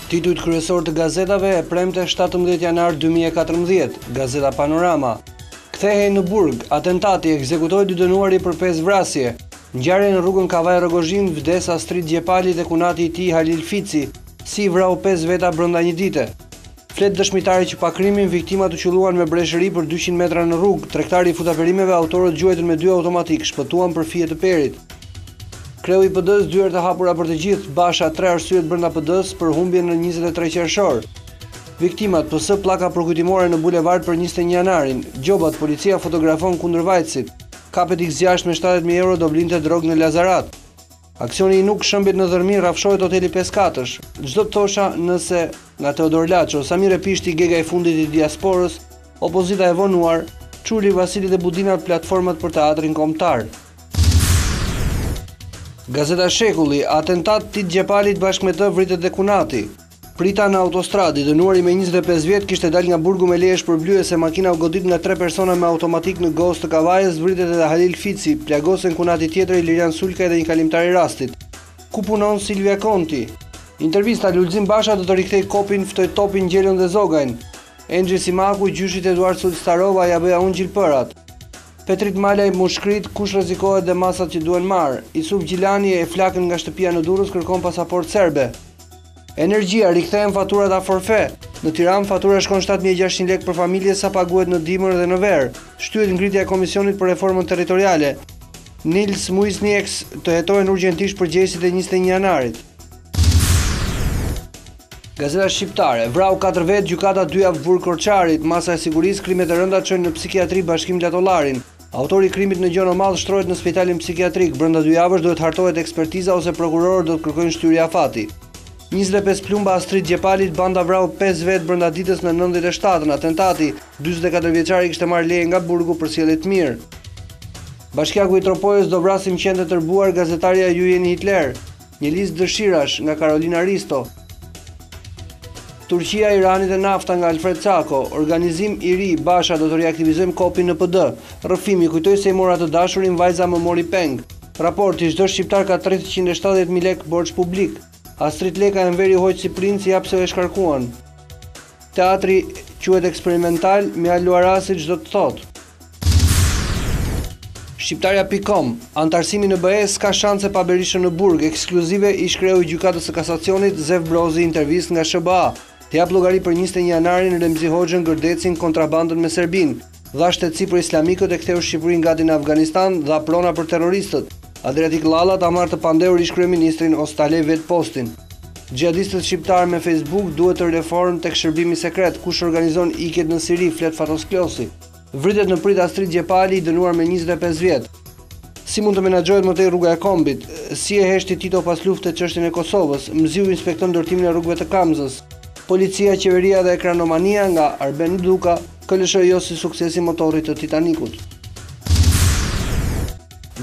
Titujt kryesor të gazetave e premte 17 janar 2014, Gazeta Panorama. Kthehej në burg, atentati ekzekutoi 2 dënuari për 5 vrasje. Ngjarje në rrugën Kavaj Rogozhin, vdes Astrid Gjepali dhe kunati i tij Halil Fici, si i vrau 5 veta brenda një dite. Flet dëshmitari që pa krimin viktimat u qelluan me breshëri për 200 metra në rrugë, tregtari i futaperimeve autorët gjuajtën me 2 automatik, shpëtuan për fije të perit. Kreu i PD-s dyert e hapura për të gjithë, Basha 3 arsyet brenda PD-s për humbjen në 23 qershor. Viktimat PS pllaka përkujtimore në bulevard për 21 janarin, gjobat policia fotografon kundër vajtësit. Kapet X6 me 70.000 euro do blinte drogë në Lazarat. Aksioni i nuk shëmbet në Dhërmi, rrafshohet hoteli 5 katësh. Çdo të thosha nëse nga Teodor Laço, Samir Pishti, gega i fundit i diasporës, opozita e vonuar, Çuli, Vasili dhe Budina platformat për teatrin kombëtar. Gazeta Shekulli, atentat Tit Gjepalit bashkë me të vritet dhe kunati. Prita në autostradë, i dënuari me 25 vjet kishte dalë nga burgu me leje shpërblyese, makina u godit nga 3 persona me automatik në gozë të Kavajës, vritet edhe Halil Fici, plagosen kunati tjetër Ilirian Sulka dhe një kalimtar i rastit. Ku punon Silvia Konti? Intervista Lulzim Basha do të rikthej kopin, ftoi topin Gjelën dhe Zogajn. Engji Simaku, gjyshit Eduard Sulstarova ja bëja unë gjilpërat. Petrit Malaj mushkrit, kush rrezikohet dhe masat që duhen marr. Isuf Gjilani e flakën nga shtëpia në Durrës kërkon pasaport serbe. Energjia, rikthehen faturat a forfe. Në Tiranë fatura shkon 7.600 lekë për familje sa paguhet në dimër dhe në verë. Shtyhet ngritja e Komisionit për Reformën Territoriale. Nils Muiznieks të hetohen urgjentisht përgjegjësit e 21 janarit. Gazeta Shqiptare, vrau 4 vet, gjykata 2 javë burg Korçarit, masa e sigurisë, krimet e rënda çojnë në psikiatri Bashkim Latollarin. Autori i krimit në Gjonomadh shtrohet në spitalin psikiatrik. Brenda 2 javësh duhet hartohet ekspertiza ose prokurorët do të kërkojnë shtyrje afati. 25 plumba Astrid Gjepalit, banda vrau 5 vet brenda ditës në 97-ën. Atentati, 44 vjeçari kishte marrë leje nga burgu për sjellje të mirë. Bashkiaku i Tropojës do vrasim qenë të tërbuar gazetaria Ju jeni Hitler. Një listë dëshirash nga Karolina Risto. Turqia, Irani dhe nafta nga Alfred Cako. Organizim i ri, Basha do të reaktivizojmë kopin në PD. Rrëfimi, kujtoi se i mora të dashurin, vajza më mori peng. Raporti, çdo shqiptar ka 370.000 lekë borxh publik. Astrid Leka e nveri hoq si princ, jap se e shkarkuan. Teatri quhet eksperimental, Mjal Luarasi çdo të thotë. Shqiptarja.com, antarësimi në BE s'ka shanse pa Berishën në burg, ekskluzive ish kreu i gjykatës së kasacionit Zef Brozi, intervistë nga SBA. Të jap llogari për 21 janarin, Remzi Hoxhën gërdecin kontrabandën me Serbin. Dha shtetësi për islamikët e ktheu Shqipërinë gati në Afganistan, dha prona për terroristët. Adriatik Llalla ta marrë të pandehur ish kryeministrin Ostale vet postin. Xhihadistët shqiptarë me Facebook duhet të reformë tek shërbimi sekret, kush organizon ikjet në Siri, flet Fatos Klosi. Vritet në prit Astrid Gjepali, i dënuar me 25 vjet. Si mund të menaxhohet më tej rruga e kombit? Si e heshti Tito pas luftës çështjen e Kosovës? Mziu inspekton ndërtimin e rrugëve të Kamzës. Policia, qeveria dhe ekranomania nga Arben Duka, KLSH si suksesi motorit të Titanikut.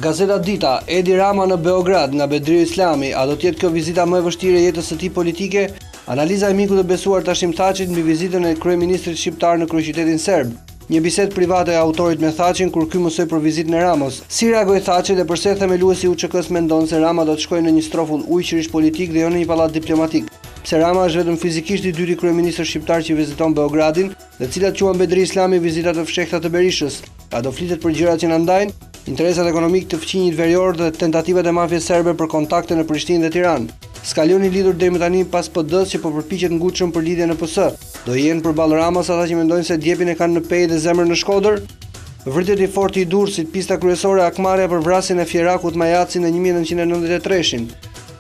Gazeta Dita, Edi Rama në Beograd nga Bedriu Islami, a do të jetë kjo vizita më e vështirë e jetës së tij politike? Analiza e mikut të besuar Tashim Thaçit mbi vizitën e kryeministrit shqiptar në kryeqytetin serb. Një bisedë private e autorit me Thaçin kur ky mësoi për vizitën e Ramos. Si reagoi Thaçi dhe pse themeluesi i UÇK-s mendon se Rama do të shkojë në një strofull ujqërish politik dhe jo në një pallat diplomatik? Pse Rama është vetëm fizikisht i dyti kryeministër shqiptar që viziton Beogradin, dhe cilat quan Bedri Islami vizitat të fshehta të Berishës? A do flitet për gjërat që na ndajnë? Interesat ekonomik të fqinjit verior dhe tentativat e mafjes serbe për kontakte në Prishtinë dhe Tiranë. Skalioni lidhur deri më tani pas PD-s që po përpiqet ngutshëm për lidhje në PS. Do jenë përballë Ramës ata që mendojnë se Djepin e kanë në pejë dhe zemrën në Shkodër? Vritet i forti i Durrësit, pista kryesore Akmarja për vrasjen e Fjerakut Majaci në 1993-shin.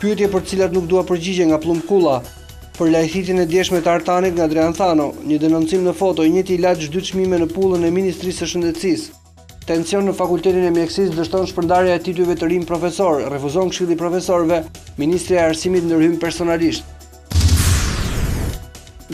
Pyetje për të cilat nuk dua përgjigje nga Plum Kulla. Për lajthitjen e djeshme të Artanit nga Adrian Thano, një denoncim në foto, një ilaç 2 çmime në pullën e Ministrisë së Shëndetësisë. Tension në fakultetin e mjekësisë dështon shpërndarja e titujve të rinj profesor, refuzon Këshilli i Profesorëve, Ministri i Arsimit ndërhyjm personalisht.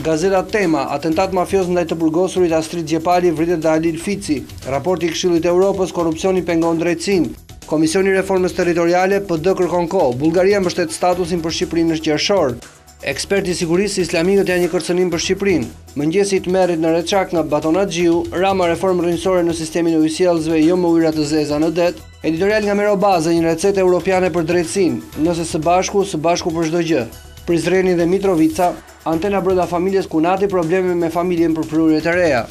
Gazeta Tema, atentat mafioz ndaj të burgosurit Astrid Gjepali, vritet dhe Halil Fici. Raporti i Këshillit të Evropës, korrupsioni pengon drejtësinë. Komisioni i Reformës Territoriale, PD kërkon kohë. Bullgaria mbështet statusin për Shqipërinë në qershor. Eksperti i sigurisë islamikët janë një kërcënim për Shqipërinë. Mëngjesi i tmerrit në Reçak nga Batonatxhiu, Rama reformë rrënjësore në sistemin e ujësjellësve, jo më ujëra të zeza në det. Editorial nga Mero Baza, një recetë europiane për drejtësinë. Nëse së bashku për çdo gjë. Prizreni dhe Mitrovica, Antena brenda familjes Kunati probleme me familjen për prurje të reja.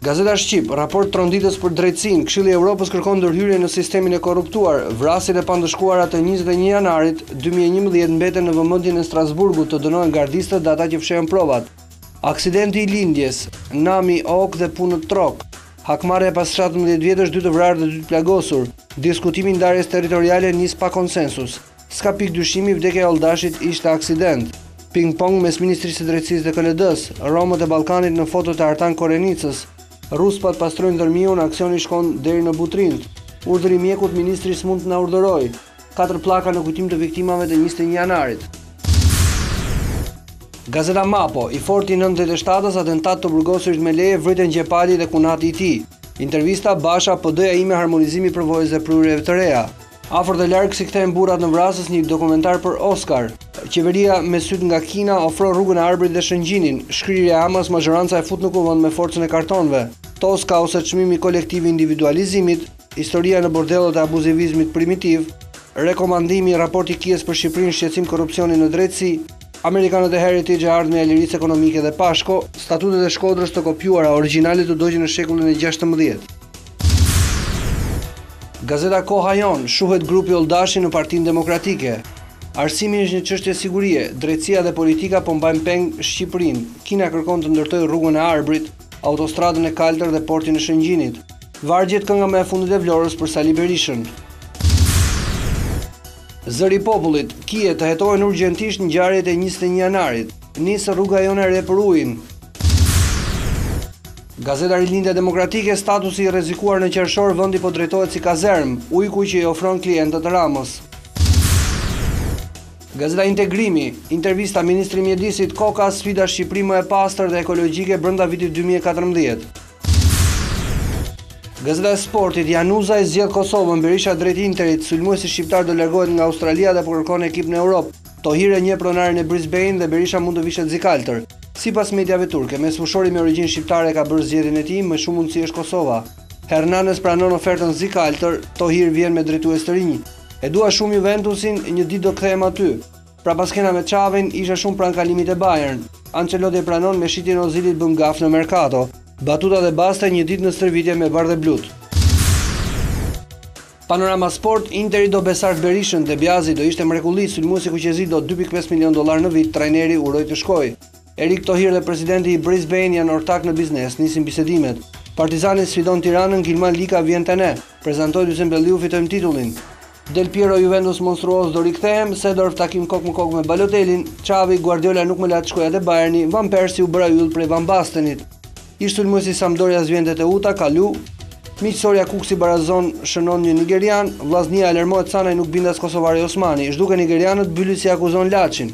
Gazeta Shqip, raport tronditës për drejtësinë, Këshilli i Evropës kërkon ndërhyrje në sistemin e korruptuar. Vrasjen e pandëshkuara të 21 janarit 2011 mbeten në vëmendjen e Strasburgut të dënohen gardistët dhe ata që fshehen provat. Aksidenti i lindjes, nami ok dhe punë trok. Hakmarrja pas 17 vjetësh, 2 të vrarë dhe 2 të plagosur. Diskutimi ndarjes territoriale nis pa konsensus. S'ka pikë dyshimi, vdekja e Oldashit ishte aksident. Ping-pong mes Ministrisë së Drejtësisë dhe KLD-s, Romët e Ballkanit në foto të Artan Korenicës. Ruspat pastrojnë Dërmiun, aksioni shkon deri në Butrind. Urdhri mjekut, ministri s'mund të na urdhëroj. 4 pllaka në kujtim të viktimave të 21 janarit. Gazeta Mapo, i forti 97-s, atentat të burgosërit me leje, vriten Gjepali dhe Kunati i tij. Intervista Basha, PD-ja ime harmonizimi përvojës dhe prurjeve të reja. Afër dhe larg si kthehen burrat në vrasës, një dokumentar për Oscar. Qeveria me syt nga Kina ofron rrugën e Arbërit dhe Shëngjinit. Shkrirja e Amas, majoranca e fut në kuvend me forcën e kartonëve. Toska ose çmimi kolektiv i individualizimit, historia në bordellet e abuzivizmit primitiv, rekomandimi i raporti Kies për Shqipërinë, shqetësim korrupsioni në drejtësi, Amerikanët e Heritage e ardhmja e lirisë ekonomike dhe Pashko, statutet e Shkodrës të kopjuara origjinale të dogjën në shekullin e 16. Gazeta Koha Jon, shuhet grupi Oldashi në Partinë Demokratike. Arsimi është një çështje sigurie, drejtësia dhe politika po mbajnë peng Shqipërinë. Kina kërkon të ndërtojë rrugën e Arbërit, autostradën e Kaltër dhe portin e Shëngjinit. Vargjet kënga më e fundit e Vlorës për Sali Berishën. Zëri i popullit, kije të hetohen urgjentisht ngjarjet e 21 janarit. Nisë rruga jone re për ujin. Gazeta Rilindja Demokratike, statusi i rrezikuar në qershor, vendi po drejtohet si kazerm, ujku që i ofron klientët e Ramës. Gazeta Integrimi, intervista ministri i mjedisit, Koka, sfida Shqipëri më e pastër dhe ekologjike brenda vitit 2014. Gazeta e Sportit, Januza e zgjedh Kosovën, Berisha drejt Interit, sulmuesi shqiptar do largohet nga Australia dhe po kërkon ekip në Europë. Tohir e njeh pronarin e Brisbane dhe Berisha mund të vishet Zikaltër. Sipas mediave turke, me fushori me origjinë shqiptare ka bërë zgjedhjen e tij, më shumë mundësi është Kosova. Hernanes pranon ofertën Zikaltër, Tohir vjen me drejtues të rinj. E dua shumë Juventusin, një ditë do kthehem aty. Pra pas kena me Xhavin, isha shumë pranë kalimit e Bayern. Ancelotti pranon me shitjen e Ozilit bëm gaf në Mercato. Batuta dhe baste një ditë në stërvitje me bardhë blut. Panorama Sport, Interi do besart Berishën dhe Bjazi do ishte mrekulli, sulmuesi kuqezi do $2.5 milion në vit, trajneri uroi të shkojë. Erik Tohir dhe presidenti i Brisbane janë ortak në biznes, nisin bisedimet. Partizani sfidon Tiranën, Gilman Lika vjen te ne. Prezantoi Dyzembelliu, fitojmë titullin. Del Piero Juventus monstruoz do rikthehem, Sedorf takim kok më kok me Balotelin, Xavi Guardiola nuk më la të shkojë te Bayerni, Van Persie u bëra yll prej Van Bastenit. Ish sulmuesi Sampdoria zvente te Uta, Kalu. Miqësorja Kuksi Barazon shënon një nigerian, vllaznia alarmohet Sanaj nuk bindas kosovari Osmani, zhduke nigerianët, Byli si akuzon Laçin.